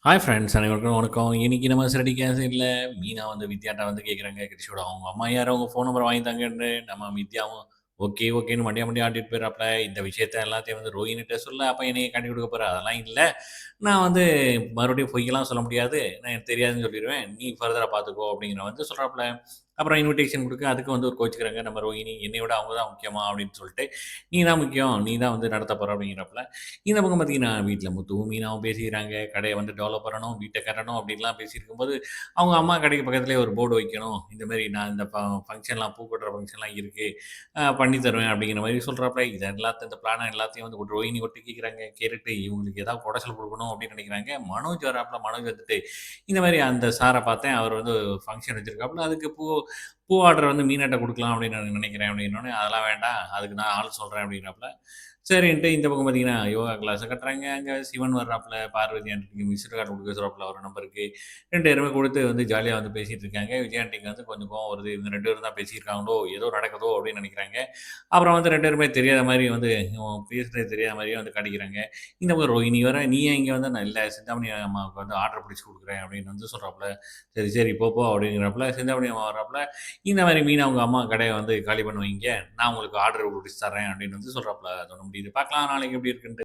Hi friends அனைவருக்கும் வணக்கம். இன்னைக்கு நம்ம சிறடி கேசட்ல மீனா வந்து வித்யாட்ட வந்து கேட்குறாங்க கிருஷியோட அவங்க அம்மா யாரோ அவங்க ஃபோன் நம்பர் வாங்கி தாங்கன்னு. நம்ம வித்யாவும் ஓகே, ஓகேன்னு மண்டையா மண்டையா ஆட்டிட்டு போயிறாப்ல. இந்த விஷயத்த எல்லாத்தையும் வந்து ரோஹினிட்ட சொல்ல, அப்ப என்னைய காட்டி குடுக்க போற. அதெல்லாம் இல்ல. நான் வந்து மறுபடியும் பொய்யெல்லாம் சொல்ல முடியாது. நான் எனக்கு தெரியாதுன்னு சொல்லிருவேன். நீ ஃபர்தரா பார்த்துக்கோ அப்படிங்கிற வந்து சொல்றாப்ல. அப்புறம் இன்விடேஷன் குடுக்க அதுக்கு வந்து ஒரு கோவிச்சுக்கிறாங்க. நம்ம ரோஹினி என்னைய விட அவங்க தான் முக்கியமா அப்படின்னு சொல்லிட்டு, நீ தான் முக்கியம். நீ தான் வந்து நடத்த போற அப்படிங்கிறாப்ல. இந்த பக்கம் பார்த்தீங்கன்னா, வீட்ல முத்துவும், மீனாவும் பேசிக்கிறாங்க. கடைய வந்து டெவலப் பண்ணணும், வீட்ட கட்டணும் அப்டின்லாம் பேசியிருக்கும்போது, அவங்க அம்மா கடைக்கு பக்கத்திலேயே ஒரு போர்டு வைக்கணும். இந்த மாரி நான் இந்த ஃபங்ஷன்லாம் பூ கொட்டுற ஃபங்ஷன்லாம் இருக்கு. பண்ணி தருவேன் அப்டிங்கிற மாரி சொல்றாப்ல. இது எல்லாத்தையும் இந்த பிளான எல்லாத்தையும் வந்து ரோஹிணி ஒட்டு கேட்குறாங்க. கேட்டுட்டு இவங்களுக்கு ஏதாவது கொடைச்சல் குடுக்கணும் அப்டின்னு நெனைக்கிறாங்க. மனோஜ் வராப்ல. மனோஜ் வந்துட்டு, இந்த மாரி அந்த சார பார்த்தேன். அவர் வந்து ஃபங்ஷன் வச்சிருக்காப்ல. அதுக்கு பூ ஆர்டர் வந்து மீனாட்ட குடுக்கலாம் அப்டின்னு நான் நெனைக்கிறேன் அப்டின்னோனே, அதெல்லாம் வேண்டாம். அதுக்கு நான் ஆள் சொல்றேன் அப்டிங்கிறாப்ல. சரின்ட்டு இந்த பக்கம் பார்த்தீங்கன்னா, யோகா கிளாஸ கட்டுறாங்க. அங்க சிவன் வர்றாப்ல, பார்வதி ஆன்டிக்கு மிஸ்டு கால் குடுக்க சொல்றாப்ல அவர் நம்பருக்கு. 2 பேருமே குடுத்து வந்து ஜாலியா வந்து பேசிட்டு இருக்காங்க. விஜய் ஆன்டிக்கு வந்து கொஞ்சம் கோவம் வருது. இவங்க 2 பேரும் தான் பேசியிருக்காங்களோ! ஏதோ நடக்குதோ! அப்டின்னு நெனைக்கிறாங்க. அப்புறம் வந்து 2 பேருமே தெரியாத மாரி வந்து பேசுனது தெரியாத மாரியே வந்து காட்டிக்கிறாங்க. இந்த பக்கம் ரோஹிணி வேற, "நீ ஏன் இங்க வந்த?" "நான் இல்ல சிந்தாமணி அம்மாவுக்கு வந்து ஆர்டர் பிடிச்சு குடுக்குறேன்" அப்டின்னு வந்து சொல்றாப்ல. "சரி, சரி போ" அப்டிங்கிறாப்ல. சிந்தாமணி அம்மா வர்றாப்ல. இந்த மாரி மீனா உங்க அம்மா கடைய வந்து காலி பண்ண வைங்க. நான் உங்களுக்கு ஆர்டர் பிடிச்சு தர்றேன் அப்படின்னு வந்து சொல்றாப்ல. அதோட முடியுது. பார்க்கலாம் நாளைக்கு எப்படி இருக்குன்ட்டு.